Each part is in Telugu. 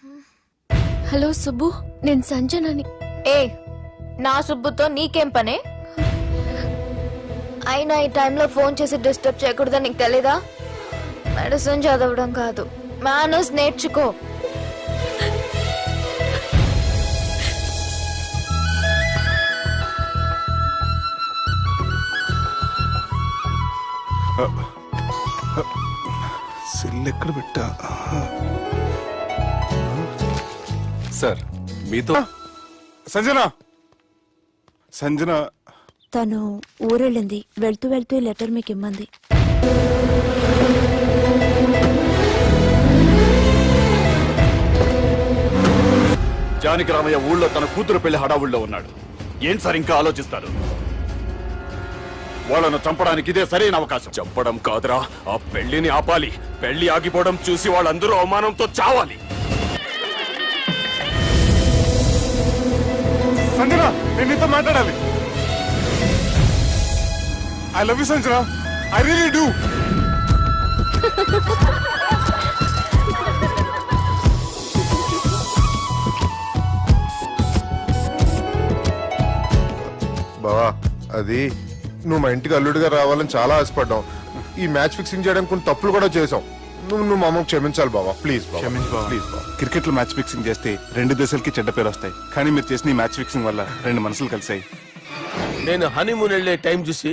హలో సుబ్బు, నేను సంజనని. ఏ నా సుబ్బుతో నీకేం పనే? అయినా ఈ టైంలో ఫోన్ చేసి డిస్టర్బ్ చేయకూడదని నీకు తెలీదా? మెడిసిన్ చదవడం కాదు, మేనర్స్ నేర్చుకో. సెల్ ఎక్కడ పెట్టా? సార్ మీతో సంజన. సంజన తను ఊరెళ్ళింది. వెళ్తూ వెళ్తూ ఈ లెటర్ మీకు ఇమ్మంది. జానకి రామయ్య ఊళ్ళో తన కూతురు పెళ్లి హడావుల్లో ఉన్నాడు. ఏం సార్ ఇంకా ఆలోచిస్తారు? వాళ్ళను చంపడానికి ఇదే సరైన అవకాశం. చంపడం కాదురా, ఆ పెళ్లిని ఆపాలి. పెళ్లి ఆగిపోవడం చూసి వాళ్ళందరూ అవమానంతో చావాలి. సంజన, నేను నీతో మాట్లాడాలి. I love you Sanjana, I really do. బావా, అది నువ్వు మా ఇంటికి అల్లుడిగా రావాలని చాలా ఆశపడ్డావు. ఈ మ్యాచ్ ఫిక్సింగ్ చేయడానికి కొన్ని తప్పులు కూడా చేసావు. నువ్వు మా అమ్మకు క్షమించాలి బావా, ప్లీజ్. క్షమించు బావా, ప్లీజ్ బావా. క్రికెట్ లో మ్యాచ్ ఫిక్సింగ్ చేస్తే 2 దేశాలకి చెడ్డ పేరు వస్తాయి. కానీ మీరు చేసిన ఈ మ్యాచ్ ఫిక్సింగ్ వల్ల 2 మనసులు కలిసాయి. నేను హనీమూన్ వెళ్లే టైం చూసి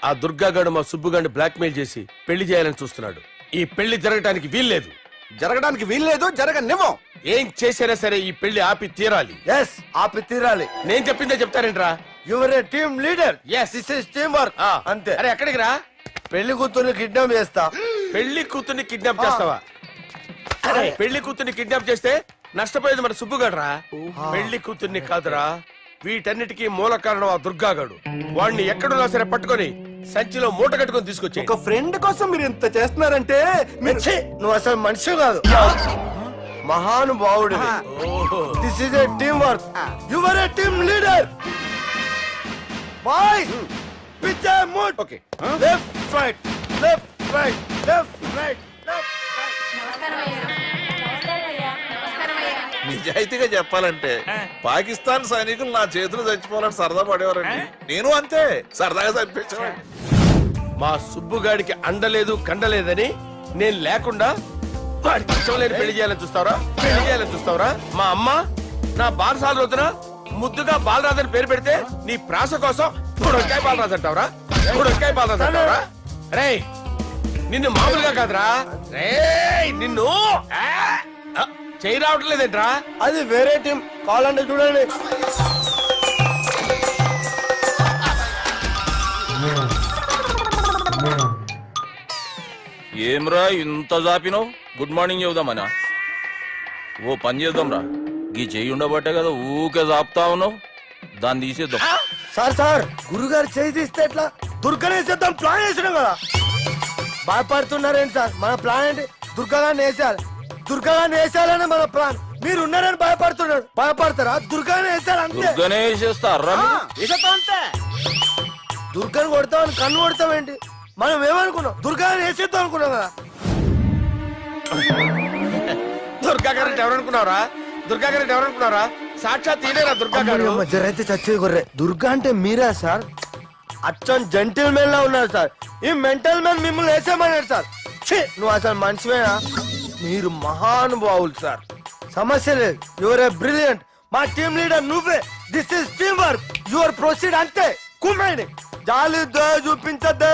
ఆ దుర్గాగాడు మా సుబ్బుగాడిని బ్లాక్మెయిల్ చేసి పెళ్లి చేయాలని చూస్తున్నాడు. ఈ పెళ్లి జరగటానికి వీల్లేదు. జరగడానికి వీల్లేదు, జరగనివ్వం. ఏం చేసినా సరే ఈ పెళ్లి ఆపి తీరాలి. ఎస్, ఆపి తీరాలి. నేను చెప్పిందే చెప్తారేంట్రా? Your a team leader. Yes. This is team work. అంతే. అరే ఎక్కడికి రా? పెళ్లి కూతుర్ని కిడ్నాప్ చేస్తా. పెళ్లి కూతుర్ని కిడ్నాప్ చేస్తావా? అరే పెళ్లి కూతుర్ని కిడ్నాప్ చేస్తే నష్టపోయేది మన సుబ్బుగాడురా. పెళ్లి కూతుర్ని కాదురా, వీటన్నిటికీ మూల కారణం ఆ దుర్గాగాడు. వాడిని ఎక్కడున్నా సరే పట్టుకొని సంచిలో మూట కట్టుకొని తీసుకొచ్చి. ఒక ఫ్రెండ్ కోసం మీరు ఇంత చేస్తున్నారంటే నువ్వు అసలు మనిషి కాదు, మహానుభావుడు. This is a team work. Your a team leader. Boys, pitch A mood. Okay, left right, left right, left right, left నిజాయితీగా చెప్పాలంటే పాకిస్తాన్ సైనికులు నా చేతులు చచ్చిపోవాలని సరదా పడేవారండి. నేను అంతే సరదాగా చనిపించేవాడిని. మా సుబ్బుగాడికి అండలేదు కండలేదని నేను లేకుండా వాడికి ఇష్టం లేని పెళ్లి చేయాలని చూస్తావరా? పెళ్లి చేయాలని చూస్తావరా? మా అమ్మ నా బాలసాల రోజున ముద్దుగా బాలరాజు పేరు పెడితే నీ ప్రాస కోసం ఇప్పుడు బాలరాజు అంటావరా? ఇప్పుడు బాలరాజు అంటావరా? రే నిన్ను మామూలుగా కాదురా, రే నిన్ను చేయి రావట్లేదేంట్రా? అది వేరే టీం. కావాలంటే చూడండి. ఏమ్రా ఇంత జాపినావు? Good morning చెబుదామనా? ఓ పని చేద్దాం రా, గీ చెయ్యి ఉండబట్టే కదా ఊకే జాపుతా ఉన్నావు. దాన్ని తీసేద్దాం. సార్ గురుగారు చేయి తీస్తే ఎట్లా? దుర్గనేసేద్దాం ప్లాన్ వేసినాం కదా. భయపడుతున్నారేంటి సార్? మన ప్లాన్ ఏంటి? దుర్గాన్ని వేసేయాలి. దుర్గాన్ని వేసేయాలని మన ప్లాన్. మీరు ఉన్నారని భయపడుతున్నారు. భయపడతారా? దుర్గాన్ని వేసేయాలి అంతే. దుర్గనే వేసేస్తారా? అంతే. దుర్గాని కొడతామని కన్ను కొడతామేంటి? మనం ఏమనుకున్నాం? దుర్గాన్ని వేసేద్దాం అనుకున్నాం కదా. దుర్గా గారు ఎవరనుకున్నారా? దుర్గా గారు ఎవరనుకున్నారా? సాక్షాత్ ఈయనేరా దుర్గా గారు. జరైతే చచ్చేది గొర్రె. దుర్గా అంటే మీరా సార్? అచ్చం జెంటిల్ మెన్ లా ఉన్నారు సార్. ఈ మెంటల్ మెన్ మిమ్మల్ని వేసేమన్నాడు సార్. నువ్వు అసలు మనిషివేనా? మీరు మహానుభావులు సార్, సమస్య లేదు. Your a brilliant. మా టీమ్ లీడర్ నువ్వే. This is team work. Your proceed అంతే. కుమ్మేని జాలి చూపించద్దు.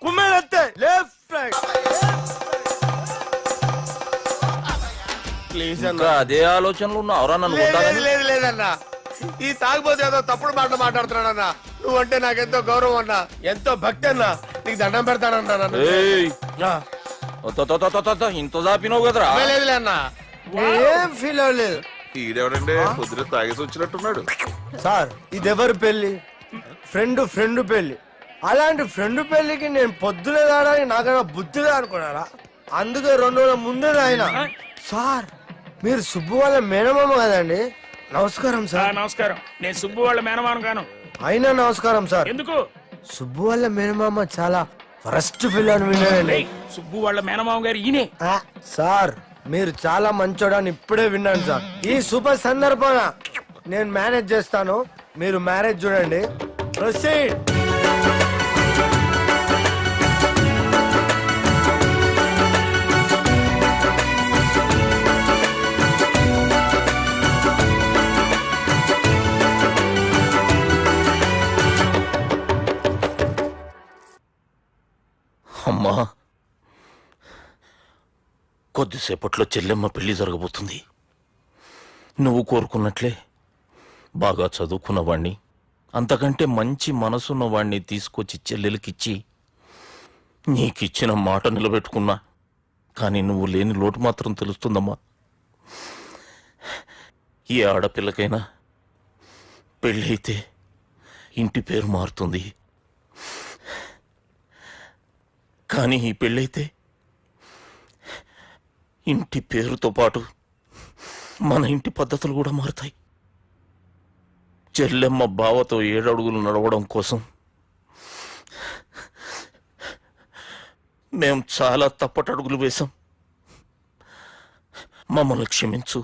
కుమ్మేని అంతే. Left right. ప్లీజ్ ఇంకా అదే ఆలోచనలు ఉన్నావురా? నన్ను కొట్టాలని? లేదు లేదన్నా, ఈ తాగుబోతు ఏదో తప్పుడు మాట మాట్లాడుతున్నాడన్నా. నువ్వంటే నాకెంతో గౌరవం అన్నా, ఎంతో భక్తి అన్నా. నీకు దండం పెడతానన్నా. ఏయ్, ఇంత జాపినావు కదరా? లేదులే అన్నా, ఏం ఫీల్ అవ్వలేదు ఈడెవడండి పొద్దున తాగేసి వచ్చినట్టున్నాడు. సార్. ఇది ఎవరు పెళ్లి? ఫ్రెండ్ పెళ్లి. అలాంటి ఫ్రెండ్ పెళ్లికి నేను పొద్దునే రావడానికి నాకైనా బుద్ధిగా అనుకున్నారా? అందుకే 2 రోజుల ముందే ఆయన. సార్ మీరు సుబ్బు వాళ్ళ మేనమామ కదండి? నమస్కారం సార్. నమస్కారం. నేను సుబ్బు వాళ్ళ మేనమామ గాను. అయినా నమస్కారం సార్. ఎందుకు? సుబ్బు వాళ్ళ మేనమామ చాలా ఫస్ట్ ఫిల్ అని విన్నానండి. సుబ్బు వాళ్ళ మేనమామ గారు ఈయనే. సార్ మీరు చాలా మంచోడని ఇప్పుడే విన్నాను సార్. ఈ శుభ సందర్భాన నేను మేనేజ్ చేస్తాను, మీరు మ్యారేజ్ చూడండి. ప్రొసీడ్. అమ్మా, కొద్దిసేపట్లో చెల్లెమ్మ పెళ్లి జరగబోతుంది. నువ్వు కోరుకున్నట్లే బాగా చదువుకున్నవాణ్ణి, అంతకంటే మంచి మనసున్నవాణ్ణి తీసుకొచ్చి చెల్లెలకిచ్చి నీకిచ్చిన మాట నిలబెట్టుకున్నా. కానీ నువ్వు లేని లోటు మాత్రం తెలుస్తుందమ్మా. ఏ ఆడపిల్లకైనా పెళ్ళి అయితే ఇంటి పేరు మారుతుంది, కానీ ఈ పెళ్ళైతే ఇంటి పేరుతో పాటు మన ఇంటి పద్ధతులు కూడా మారుతాయి. చెల్లెమ్మ బావతో 7 అడుగులు నడవడం కోసం మేం చాలా తప్పటడుగులు వేశాం. మమ్మల్ని క్షమించు.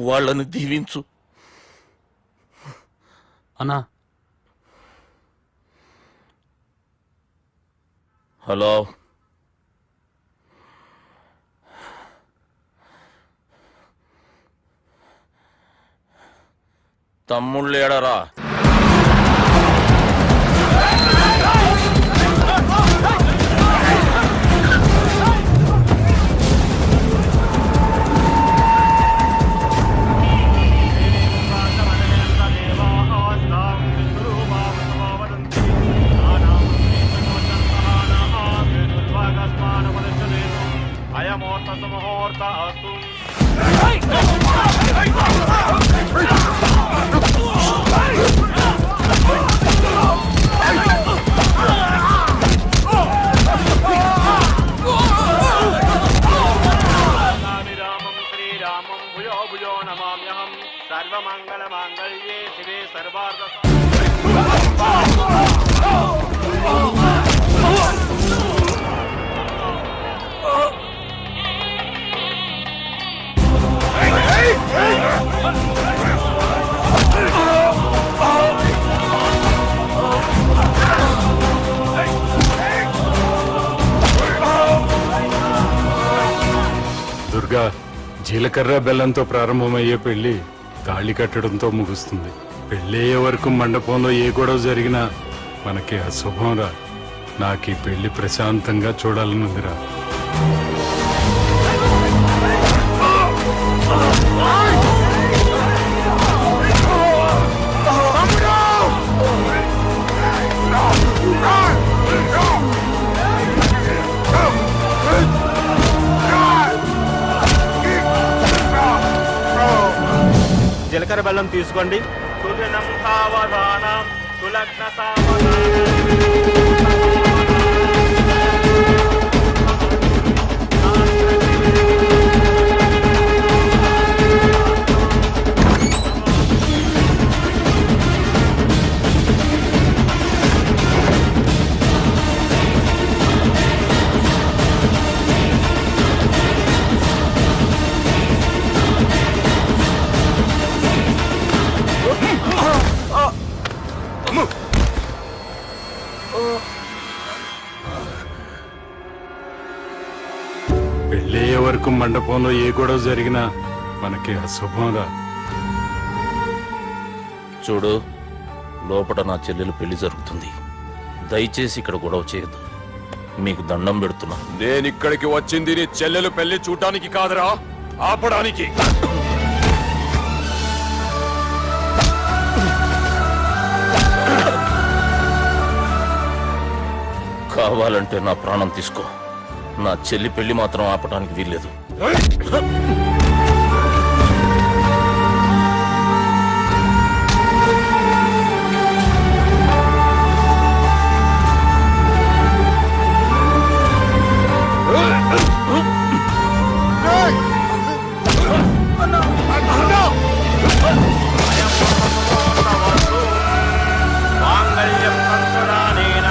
వాళ్ళని దీవించు. అన్నా, హలో, తమ్ముళ్ళు ఏడరా? సర్వమంగళమాంగళ్యే శివే సర్వార్థ దుర్గా, జీలకర్ర బెల్లంతో ప్రారంభమయ్యే పెళ్లి తాళి కట్టడంతో ముగుస్తుంది. పెళ్ళయ్యే వరకు మండపంలో ఏ గొడవ జరిగినా మనకి అశుభం రా. నాకు ఈ పెళ్లి ప్రశాంతంగా చూడాలనుందిరా. జీలకర్ర బెల్లం తీసుకోండి. సుజనం సావధానం సులగ్న సావధానం. పెళ్ళయ్యే వరకు మండపంలో ఏ గొడవ జరిగినా మనకి అశుభం రా. చూడు, లోపల నా చెల్లెలు పెళ్లి జరుగుతుంది. దయచేసి ఇక్కడ గొడవ చేయొద్దు. మీకు దండం పెడుతున్నా. నేనిక్కడికి వచ్చింది నీ చెల్లెలు పెళ్లి చూడటానికి కాదురా, ఆపడానికి. కావాలంటే నా ప్రాణం తీసుకో, నా చెల్లి పెళ్లి మాత్రం ఆపడానికి వీల్లేదు. మాంగళ్యం సంసదానేన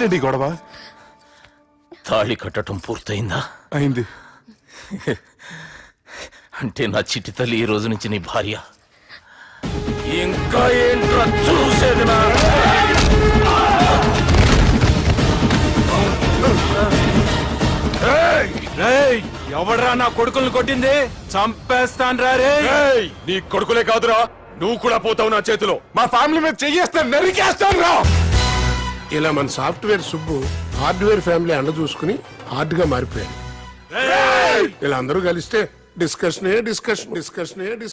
ఏంటండి ఈ గొడవ? తాళి కట్టడం పూర్తయిందా? అయింది. అంటే నా చిట్టి తల్లి ఈ రోజు నుంచి నీ భార్య. ఇంకా ఏంట్రా చూసేది? నా ఎవడరా నా కొడుకుల్ని కొట్టింది? చంపేస్తాను రా రే. నీ కొడుకులే కాదురా, నువ్వు కూడా పోతావు నా చేతిలో. మా ఫ్యామిలీ మీద చెయ్యేస్తాను, నరికేస్తాను రా. ఇలా మన సాఫ్ట్వేర్ సుబ్బు హార్డ్వేర్ ఫ్యామిలీ అండ చూసుకుని హార్డ్ గా మారిపోయాడు. ఇలా అందరూ కలిస్తే డిస్కషనే డిస్కషన్.